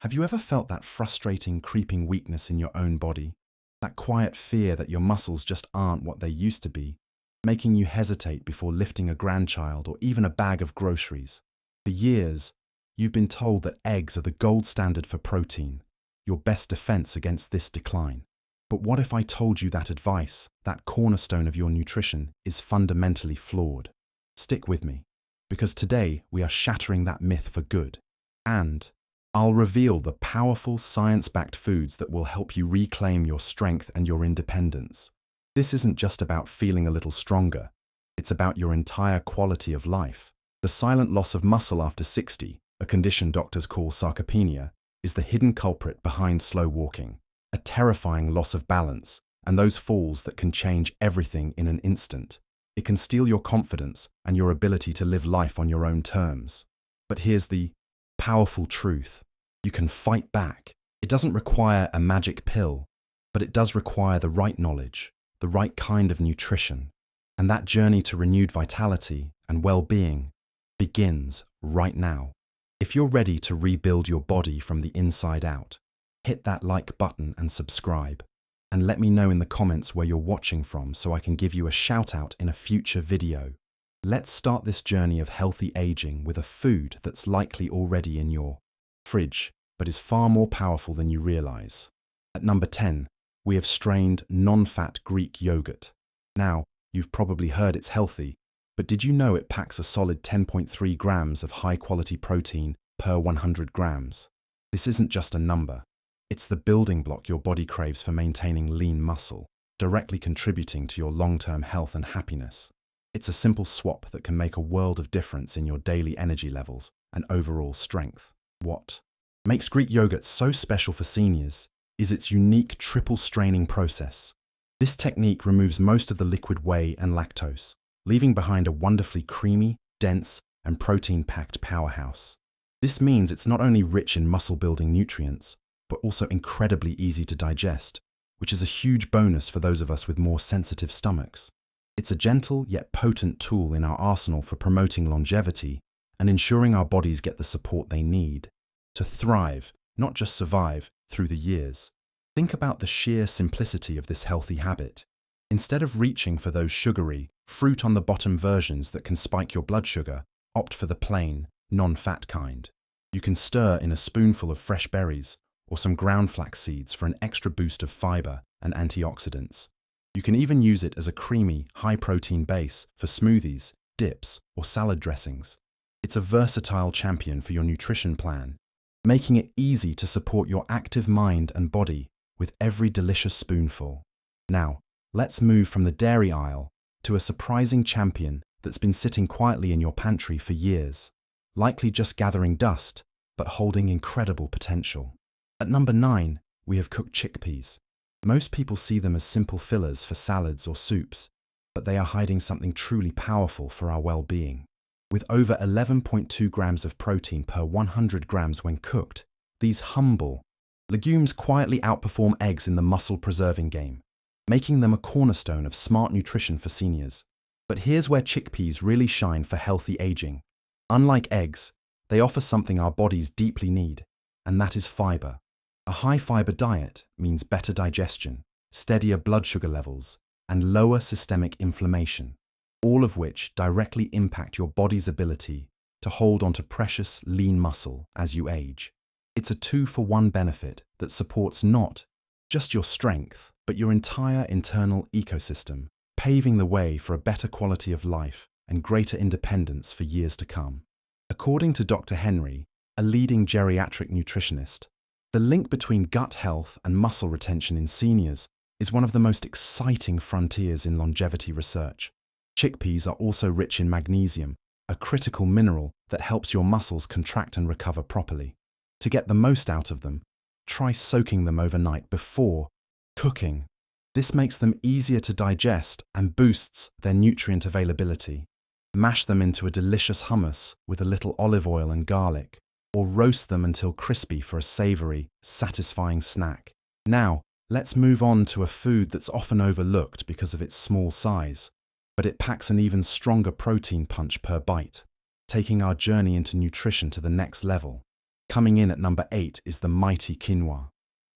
Have you ever felt that frustrating, creeping weakness in your own body? That quiet fear that your muscles just aren't what they used to be, making you hesitate before lifting a grandchild or even a bag of groceries? For years, you've been told that eggs are the gold standard for protein, your best defense against this decline. But what if I told you that advice, that cornerstone of your nutrition, is fundamentally flawed? Stick with me, because today we are shattering that myth for good. And I'll reveal the powerful science-backed foods that will help you reclaim your strength and your independence. This isn't just about feeling a little stronger. It's about your entire quality of life. The silent loss of muscle after 60, a condition doctors call sarcopenia, is the hidden culprit behind slow walking, a terrifying loss of balance, and those falls that can change everything in an instant. It can steal your confidence and your ability to live life on your own terms. But here's the powerful truth. You can fight back. It doesn't require a magic pill, but it does require the right knowledge, the right kind of nutrition. And that journey to renewed vitality and well-being begins right now. If you're ready to rebuild your body from the inside out, hit that like button and subscribe. And let me know in the comments where you're watching from so I can give you a shout out in a future video. Let's start this journey of healthy aging with a food that's likely already in your fridge, but is far more powerful than you realize. At number 10, we have strained non-fat Greek yogurt. Now, you've probably heard it's healthy, but did you know it packs a solid 10.3 grams of high-quality protein per 100 grams? This isn't just a number. It's the building block your body craves for maintaining lean muscle, directly contributing to your long-term health and happiness. It's a simple swap that can make a world of difference in your daily energy levels and overall strength. What makes Greek yogurt so special for seniors is its unique triple straining process. This technique removes most of the liquid whey and lactose, leaving behind a wonderfully creamy, dense, and protein-packed powerhouse. This means it's not only rich in muscle-building nutrients, but also incredibly easy to digest, which is a huge bonus for those of us with more sensitive stomachs. It's a gentle yet potent tool in our arsenal for promoting longevity and ensuring our bodies get the support they need to thrive, not just survive, through the years. Think about the sheer simplicity of this healthy habit. Instead of reaching for those sugary, fruit-on-the-bottom versions that can spike your blood sugar, opt for the plain, non-fat kind. You can stir in a spoonful of fresh berries or some ground flax seeds for an extra boost of fiber and antioxidants. You can even use it as a creamy, high-protein base for smoothies, dips, or salad dressings. It's a versatile champion for your nutrition plan, making it easy to support your active mind and body with every delicious spoonful. Now, let's move from the dairy aisle to a surprising champion that's been sitting quietly in your pantry for years, likely just gathering dust, but holding incredible potential. At number 9, we have cooked chickpeas. Most people see them as simple fillers for salads or soups, but they are hiding something truly powerful for our well-being. With over 11.2 grams of protein per 100 grams when cooked, these humble legumes quietly outperform eggs in the muscle-preserving game, making them a cornerstone of smart nutrition for seniors. But here's where chickpeas really shine for healthy aging. Unlike eggs, they offer something our bodies deeply need, and that is fiber. A high-fiber diet means better digestion, steadier blood sugar levels, and lower systemic inflammation, all of which directly impact your body's ability to hold onto precious, lean muscle as you age. It's a two-for-one benefit that supports not just your strength, but your entire internal ecosystem, paving the way for a better quality of life and greater independence for years to come. According to Dr. Henry, a leading geriatric nutritionist, the link between gut health and muscle retention in seniors is one of the most exciting frontiers in longevity research. Chickpeas are also rich in magnesium, a critical mineral that helps your muscles contract and recover properly. To get the most out of them, try soaking them overnight before cooking. This makes them easier to digest and boosts their nutrient availability. Mash them into a delicious hummus with a little olive oil and garlic, or roast them until crispy for a savory, satisfying snack. Now, let's move on to a food that's often overlooked because of its small size, but it packs an even stronger protein punch per bite, taking our journey into nutrition to the next level. Coming in at number 8 is the mighty quinoa.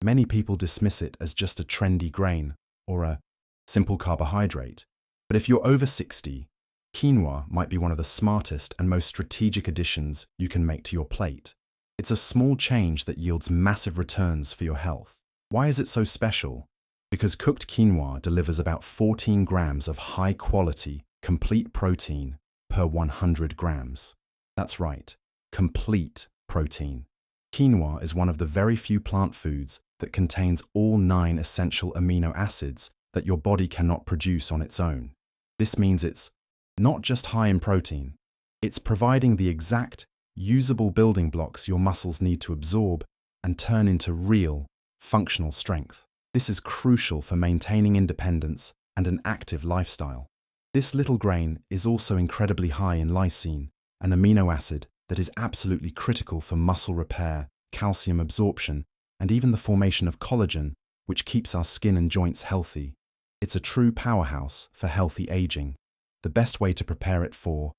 Many people dismiss it as just a trendy grain or a simple carbohydrate. But if you're over 60, quinoa might be one of the smartest and most strategic additions you can make to your plate. It's a small change that yields massive returns for your health. Why is it so special? Because cooked quinoa delivers about 14 grams of high-quality, complete protein per 100 grams. That's right, complete protein. Quinoa is one of the very few plant foods that contains all 9 essential amino acids that your body cannot produce on its own. This means it's not just high in protein, it's providing the exact, usable building blocks your muscles need to absorb and turn into real, functional strength. This is crucial for maintaining independence and an active lifestyle. This little grain is also incredibly high in lysine, an amino acid that is absolutely critical for muscle repair, calcium absorption, and even the formation of collagen, which keeps our skin and joints healthy. It's a true powerhouse for healthy aging. The best way to prepare it for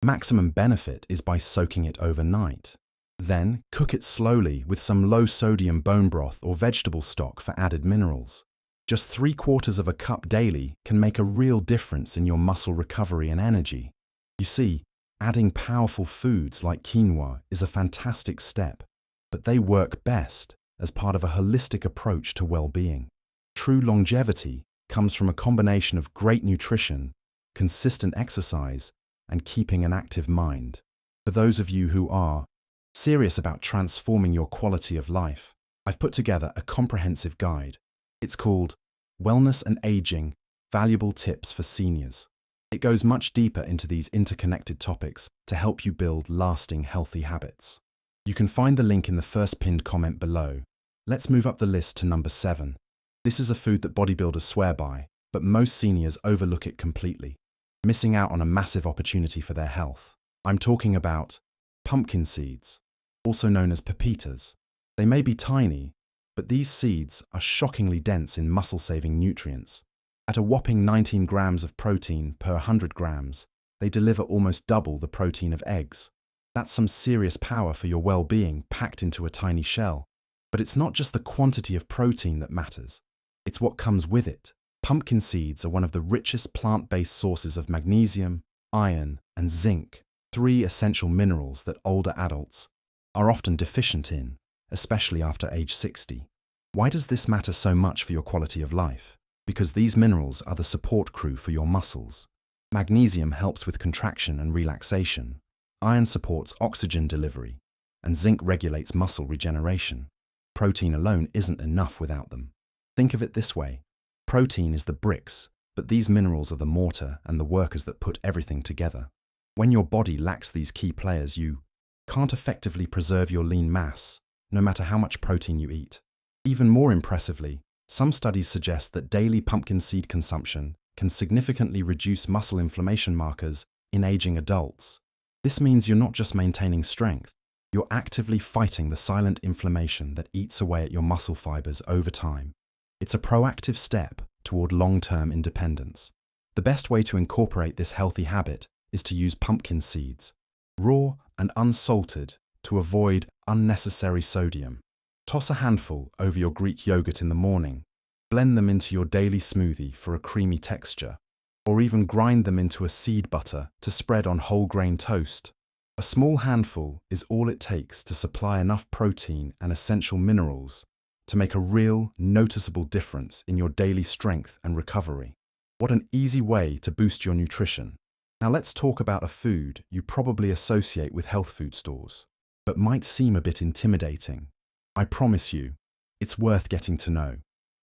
maximum benefit is by soaking it overnight. Then, cook it slowly with some low-sodium bone broth or vegetable stock for added minerals. Just 3/4 of a cup daily can make a real difference in your muscle recovery and energy. You see, adding powerful foods like quinoa is a fantastic step, but they work best as part of a holistic approach to well-being. True longevity comes from a combination of great nutrition, consistent exercise, and keeping an active mind. For those of you who are serious about transforming your quality of life, I've put together a comprehensive guide. It's called Wellness and Aging: Valuable Tips for Seniors. It goes much deeper into these interconnected topics to help you build lasting healthy habits. You can find the link in the first pinned comment below. Let's move up the list to number 7. This is a food that bodybuilders swear by, but most seniors overlook it completely, missing out on a massive opportunity for their health. I'm talking about pumpkin seeds, also known as pepitas. They may be tiny, but these seeds are shockingly dense in muscle-saving nutrients. At a whopping 19 grams of protein per 100 grams, they deliver almost double the protein of eggs. That's some serious power for your well-being packed into a tiny shell. But it's not just the quantity of protein that matters, it's what comes with it. Pumpkin seeds are one of the richest plant-based sources of magnesium, iron, and zinc, 3 essential minerals that older adults are often deficient in, especially after age 60. Why does this matter so much for your quality of life? Because these minerals are the support crew for your muscles. Magnesium helps with contraction and relaxation. Iron supports oxygen delivery, and zinc regulates muscle regeneration. Protein alone isn't enough without them. Think of it this way. Protein is the bricks, but these minerals are the mortar and the workers that put everything together. When your body lacks these key players, you can't effectively preserve your lean mass, no matter how much protein you eat. Even more impressively, some studies suggest that daily pumpkin seed consumption can significantly reduce muscle inflammation markers in aging adults. This means you're not just maintaining strength, you're actively fighting the silent inflammation that eats away at your muscle fibers over time. It's a proactive step toward long-term independence. The best way to incorporate this healthy habit is to use pumpkin seeds, raw and unsalted, to avoid unnecessary sodium. Toss a handful over your Greek yogurt in the morning, blend them into your daily smoothie for a creamy texture, or even grind them into a seed butter to spread on whole grain toast. A small handful is all it takes to supply enough protein and essential minerals to make a real, noticeable difference in your daily strength and recovery. What an easy way to boost your nutrition. Now let's talk about a food you probably associate with health food stores, but might seem a bit intimidating. I promise you, it's worth getting to know,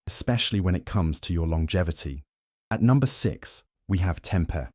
especially when it comes to your longevity. At number 6, we have tempeh.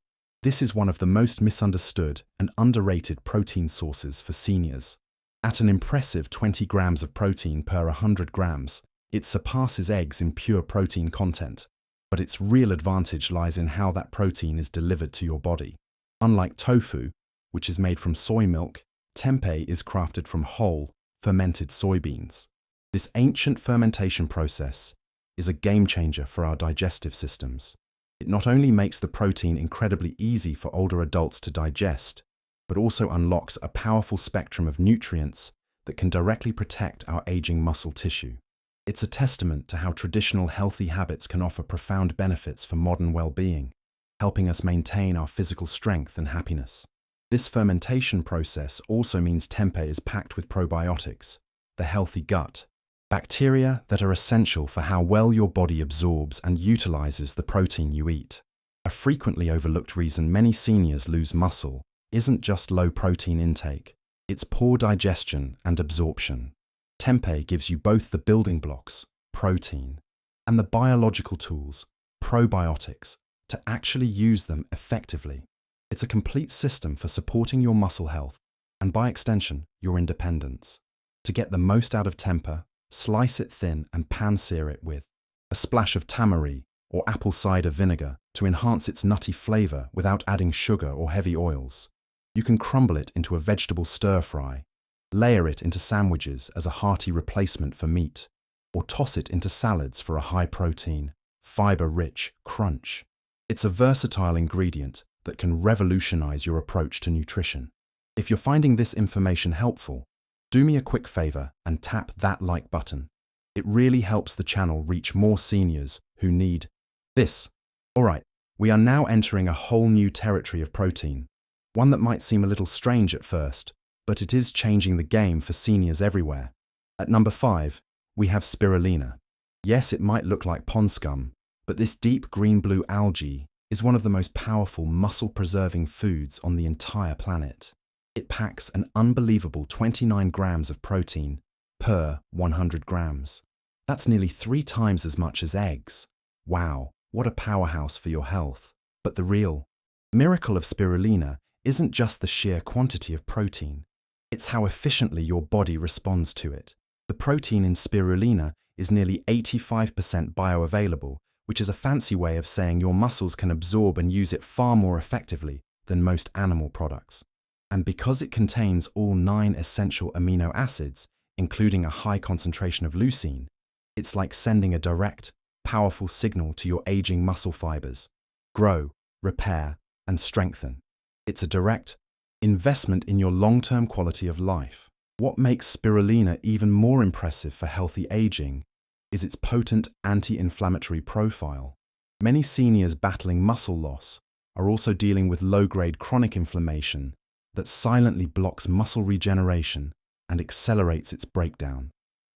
This is one of the most misunderstood and underrated protein sources for seniors. At an impressive 20 grams of protein per 100 grams, it surpasses eggs in pure protein content, but its real advantage lies in how that protein is delivered to your body. Unlike tofu, which is made from soy milk, tempeh is crafted from whole, fermented soybeans. This ancient fermentation process is a game changer for our digestive systems. It not only makes the protein incredibly easy for older adults to digest, but also unlocks a powerful spectrum of nutrients that can directly protect our aging muscle tissue. It's a testament to how traditional healthy habits can offer profound benefits for modern well-being, helping us maintain our physical strength and happiness. This fermentation process also means tempeh is packed with probiotics, the healthy gut, bacteria that are essential for how well your body absorbs and utilizes the protein you eat. A frequently overlooked reason many seniors lose muscle isn't just low protein intake, it's poor digestion and absorption. Tempeh gives you both the building blocks, protein, and the biological tools, probiotics, to actually use them effectively. It's a complete system for supporting your muscle health and, by extension, your independence. To get the most out of tempeh, slice it thin and pan-sear it with a splash of tamari or apple cider vinegar to enhance its nutty flavor without adding sugar or heavy oils. You can crumble it into a vegetable stir-fry, layer it into sandwiches as a hearty replacement for meat, or toss it into salads for a high-protein, fiber-rich crunch. It's a versatile ingredient that can revolutionize your approach to nutrition. If you're finding this information helpful, do me a quick favor and tap that like button. It really helps the channel reach more seniors who need this. Alright, we are now entering a whole new territory of protein, one that might seem a little strange at first, but it is changing the game for seniors everywhere. At number 5, we have spirulina. Yes, it might look like pond scum, but this deep green-blue algae is one of the most powerful muscle-preserving foods on the entire planet. It packs an unbelievable 29 grams of protein per 100 grams. That's nearly 3 times as much as eggs. Wow, what a powerhouse for your health. But the real miracle of spirulina isn't just the sheer quantity of protein. It's how efficiently your body responds to it. The protein in spirulina is nearly 85% bioavailable, which is a fancy way of saying your muscles can absorb and use it far more effectively than most animal products. And because it contains all 9 essential amino acids, including a high concentration of leucine, it's like sending a direct, powerful signal to your aging muscle fibers. Grow, repair, and strengthen. It's a direct investment in your long-term quality of life. What makes spirulina even more impressive for healthy aging is its potent anti-inflammatory profile. Many seniors battling muscle loss are also dealing with low-grade chronic inflammation that silently blocks muscle regeneration and accelerates its breakdown.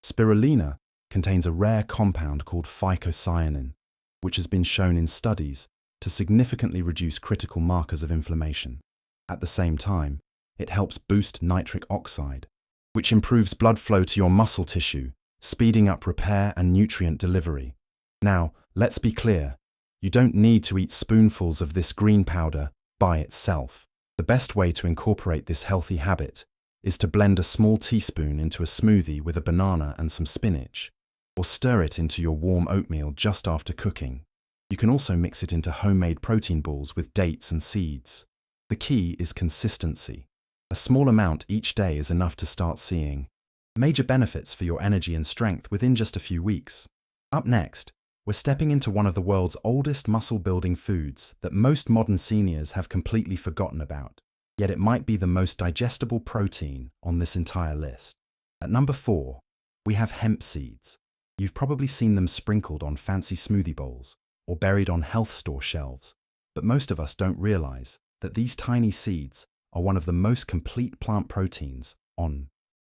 Spirulina contains a rare compound called phycocyanin, which has been shown in studies to significantly reduce critical markers of inflammation. At the same time, it helps boost nitric oxide, which improves blood flow to your muscle tissue, speeding up repair and nutrient delivery. Now, let's be clear. You don't need to eat spoonfuls of this green powder by itself. The best way to incorporate this healthy habit is to blend a small teaspoon into a smoothie with a banana and some spinach, or stir it into your warm oatmeal just after cooking. You can also mix it into homemade protein balls with dates and seeds. The key is consistency. A small amount each day is enough to start seeing major benefits for your energy and strength within just a few weeks. Up next, we're stepping into one of the world's oldest muscle-building foods that most modern seniors have completely forgotten about, yet it might be the most digestible protein on this entire list. At number 4, we have hemp seeds. You've probably seen them sprinkled on fancy smoothie bowls or buried on health store shelves, but most of us don't realize that these tiny seeds are one of the most complete plant proteins on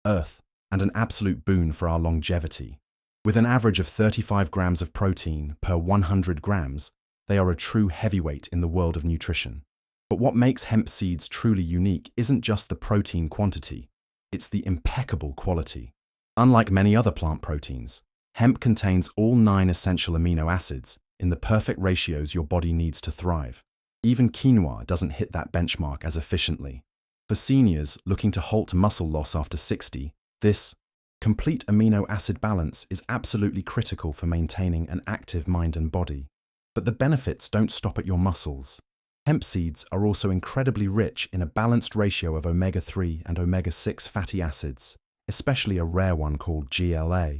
Earth and an absolute boon for our longevity. With an average of 35 grams of protein per 100 grams, they are a true heavyweight in the world of nutrition. But what makes hemp seeds truly unique isn't just the protein quantity, it's the impeccable quality. Unlike many other plant proteins, hemp contains all 9 essential amino acids in the perfect ratios your body needs to thrive. Even quinoa doesn't hit that benchmark as efficiently. For seniors looking to halt muscle loss after 60, this complete amino acid balance is absolutely critical for maintaining an active mind and body. But the benefits don't stop at your muscles. Hemp seeds are also incredibly rich in a balanced ratio of omega-3 and omega-6 fatty acids, especially a rare one called GLA,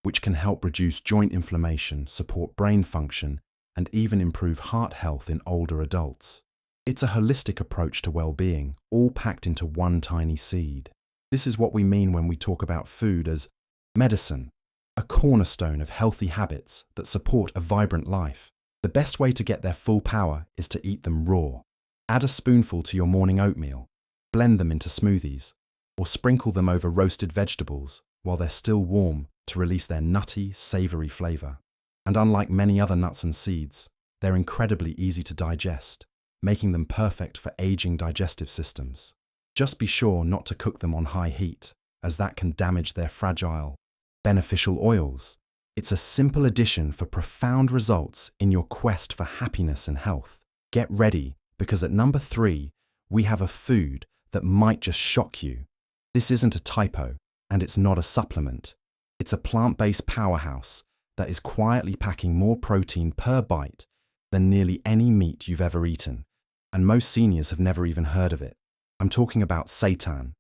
which can help reduce joint inflammation, support brain function, and even improve heart health in older adults. It's a holistic approach to well-being, all packed into one tiny seed. This is what we mean when we talk about food as medicine, a cornerstone of healthy habits that support a vibrant life. The best way to get their full power is to eat them raw. Add a spoonful to your morning oatmeal, blend them into smoothies, or sprinkle them over roasted vegetables while they're still warm to release their nutty, savory flavor. And unlike many other nuts and seeds, they're incredibly easy to digest, making them perfect for aging digestive systems. Just be sure not to cook them on high heat, as that can damage their fragile, beneficial oils. It's a simple addition for profound results in your quest for happiness and health. Get ready, because at number 3, we have a food that might just shock you. This isn't a typo, and it's not a supplement. It's a plant-based powerhouse that is quietly packing more protein per bite than nearly any meat you've ever eaten, and most seniors have never even heard of it. I'm talking about seitan.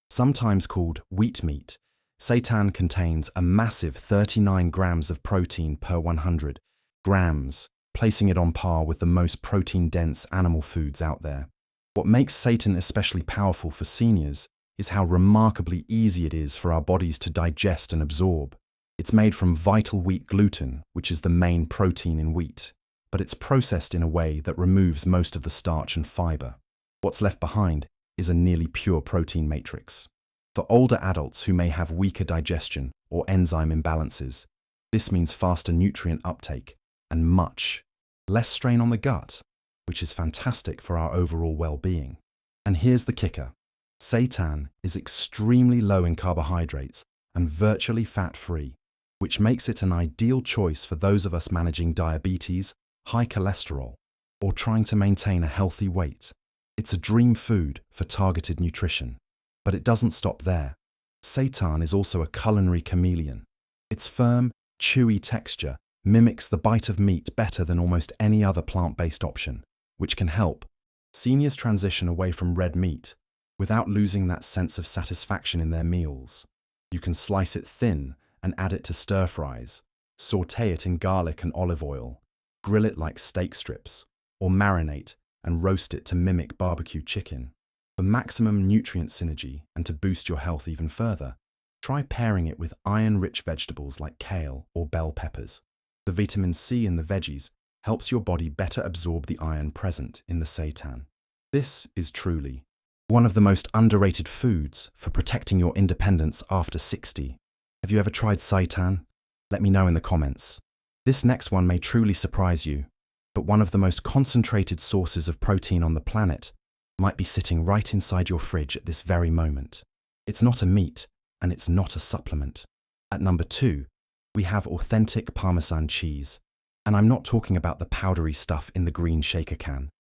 Sometimes called wheat meat, seitan contains a massive 39 grams of protein per 100 grams, placing it on par with the most protein-dense animal foods out there. What makes seitan especially powerful for seniors is how remarkably easy it is for our bodies to digest and absorb. It's made from vital wheat gluten, which is the main protein in wheat, but it's processed in a way that removes most of the starch and fiber. What's left behind is a nearly pure protein matrix. For older adults who may have weaker digestion or enzyme imbalances, this means faster nutrient uptake and much less strain on the gut, which is fantastic for our overall well-being. And here's the kicker. Seitan is extremely low in carbohydrates and virtually fat-free, which makes it an ideal choice for those of us managing diabetes, high cholesterol, or trying to maintain a healthy weight. It's a dream food for targeted nutrition. But it doesn't stop there. Seitan is also a culinary chameleon. Its firm, chewy texture mimics the bite of meat better than almost any other plant-based option, which can help seniors transition away from red meat without losing that sense of satisfaction in their meals. You can slice it thin and add it to stir-fries, saute it in garlic and olive oil, grill it like steak strips, or marinate and roast it to mimic barbecue chicken. For maximum nutrient synergy and to boost your health even further, try pairing it with iron-rich vegetables like kale or bell peppers. The vitamin C in the veggies helps your body better absorb the iron present in the seitan. This is truly one of the most underrated foods for protecting your independence after 60. Have you ever tried seitan? Let me know in the comments. This next one may truly surprise you, but one of the most concentrated sources of protein on the planet might be sitting right inside your fridge at this very moment. It's not a meat, and it's not a supplement. At number 2, we have authentic Parmesan cheese. And I'm not talking about the powdery stuff in the green shaker can.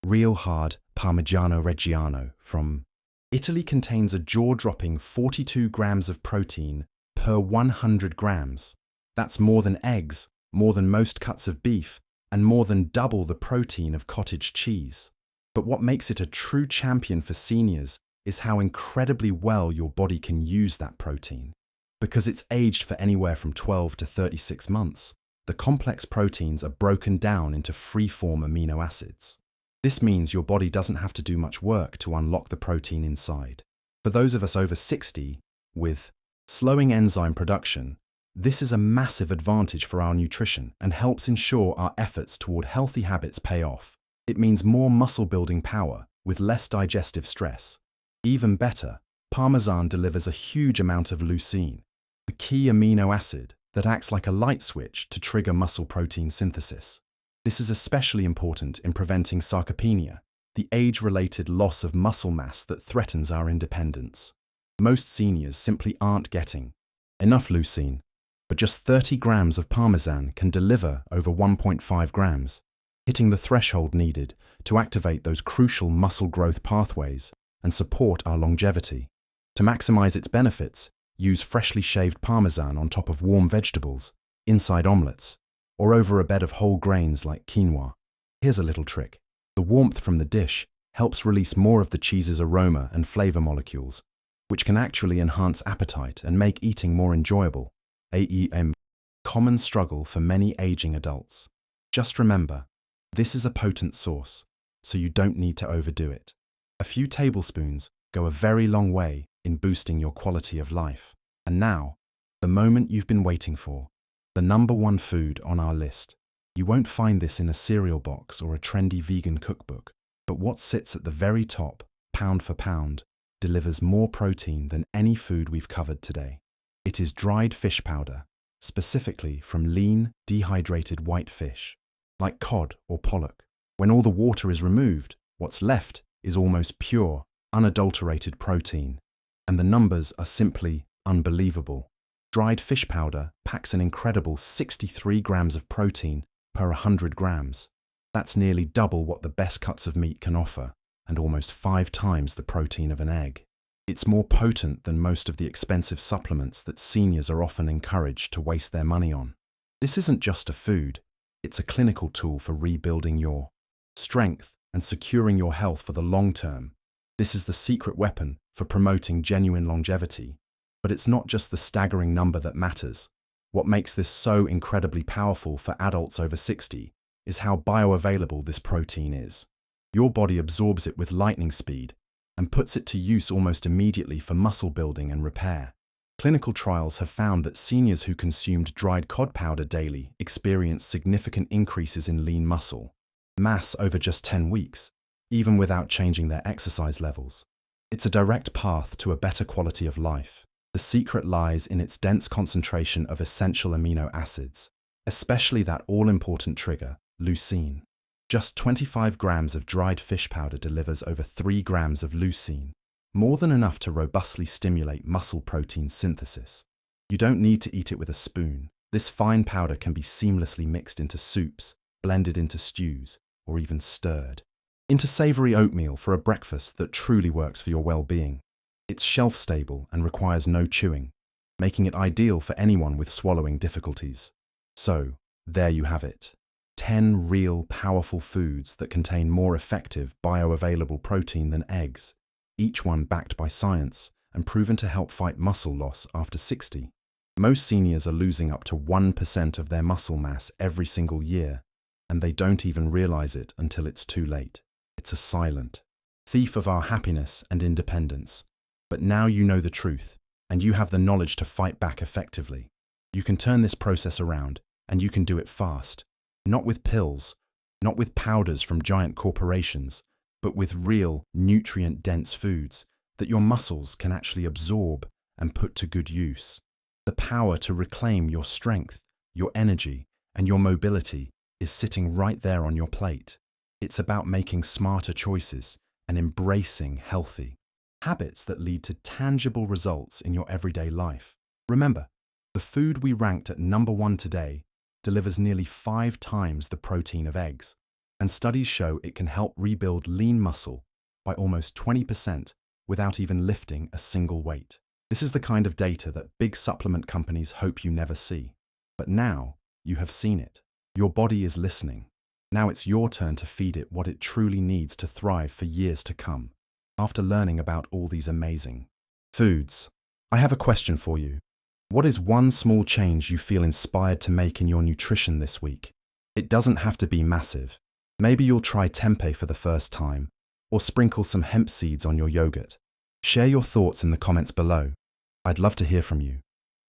Real hard Parmigiano Reggiano from Italy contains a jaw-dropping 42 grams of protein per 100 grams. That's more than eggs, more than most cuts of beef, and more than double the protein of cottage cheese. But what makes it a true champion for seniors is how incredibly well your body can use that protein. Because it's aged for anywhere from 12 to 36 months, the complex proteins are broken down into free-form amino acids. This means your body doesn't have to do much work to unlock the protein inside. For those of us over 60, with slowing enzyme production, this is a massive advantage for our nutrition and helps ensure our efforts toward healthy habits pay off. It means more muscle-building power with less digestive stress. Even better, Parmesan delivers a huge amount of leucine, the key amino acid that acts like a light switch to trigger muscle protein synthesis. This is especially important in preventing sarcopenia, the age-related loss of muscle mass that threatens our independence. Most seniors simply aren't getting enough leucine, but just 30 grams of Parmesan can deliver over 1.5 grams, hitting the threshold needed to activate those crucial muscle growth pathways and support our longevity. To maximize its benefits, use freshly shaved Parmesan on top of warm vegetables, inside omelets, or over a bed of whole grains like quinoa. Here's a little trick. The warmth from the dish helps release more of the cheese's aroma and flavor molecules, which can actually enhance appetite and make eating more enjoyable. A common struggle for many aging adults. Just remember, this is a potent sauce, so you don't need to overdo it. A few tablespoons go a very long way in boosting your quality of life. And now, the moment you've been waiting for, the #1 food on our list. You won't find this in a cereal box or a trendy vegan cookbook, but what sits at the very top, pound for pound, delivers more protein than any food we've covered today. It is dried fish powder, specifically from lean, dehydrated white fish, like cod or pollock. When all the water is removed, what's left is almost pure, unadulterated protein, and the numbers are simply unbelievable. Dried fish powder packs an incredible 63 grams of protein per 100 grams. That's nearly double what the best cuts of meat can offer, and almost 5 times the protein of an egg. It's more potent than most of the expensive supplements that seniors are often encouraged to waste their money on. This isn't just a food, it's a clinical tool for rebuilding your strength and securing your health for the long term. This is the secret weapon for promoting genuine longevity. But it's not just the staggering number that matters. What makes this so incredibly powerful for adults over 60 is how bioavailable this protein is. Your body absorbs it with lightning speed and puts it to use almost immediately for muscle building and repair. Clinical trials have found that seniors who consumed dried cod powder daily experienced significant increases in lean muscle mass over just 10 weeks, even without changing their exercise levels. It's a direct path to a better quality of life. The secret lies in its dense concentration of essential amino acids, especially that all-important trigger, leucine. Just 25 grams of dried fish powder delivers over 3 grams of leucine, more than enough to robustly stimulate muscle protein synthesis. You don't need to eat it with a spoon. This fine powder can be seamlessly mixed into soups, blended into stews, or even stirred into savory oatmeal for a breakfast that truly works for your well-being. It's shelf-stable and requires no chewing, making it ideal for anyone with swallowing difficulties. So, there you have it. 10 real, powerful foods that contain more effective, bioavailable protein than eggs, each one backed by science and proven to help fight muscle loss after 60. Most seniors are losing up to 1% of their muscle mass every single year, and they don't even realize it until it's too late. It's a silent thief of our happiness and independence. But now you know the truth, and you have the knowledge to fight back effectively. You can turn this process around, and you can do it fast. Not with pills, not with powders from giant corporations, but with real, nutrient-dense foods that your muscles can actually absorb and put to good use. The power to reclaim your strength, your energy, and your mobility is sitting right there on your plate. It's about making smarter choices and embracing healthy habits that lead to tangible results in your everyday life. Remember, the food we ranked at #1 today delivers nearly 5 times the protein of eggs, and studies show it can help rebuild lean muscle by almost 20% without even lifting a single weight. This is the kind of data that big supplement companies hope you never see. But now, you have seen it. Your body is listening. Now it's your turn to feed it what it truly needs to thrive for years to come. After learning about all these amazing foods, I have a question for you. What is one small change you feel inspired to make in your nutrition this week? It doesn't have to be massive. Maybe you'll try tempeh for the first time, or sprinkle some hemp seeds on your yogurt. Share your thoughts in the comments below. I'd love to hear from you.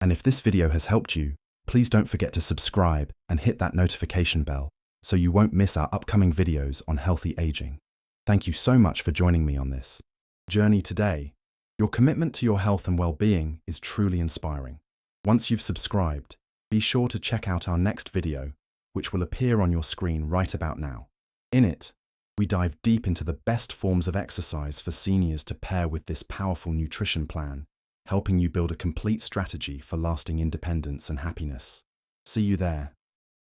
And if this video has helped you, please don't forget to subscribe and hit that notification bell so you won't miss our upcoming videos on healthy aging. Thank you so much for joining me on this journey today. Your commitment to your health and well-being is truly inspiring. Once you've subscribed, be sure to check out our next video, which will appear on your screen right about now. In it, we dive deep into the best forms of exercise for seniors to pair with this powerful nutrition plan, helping you build a complete strategy for lasting independence and happiness. See you there.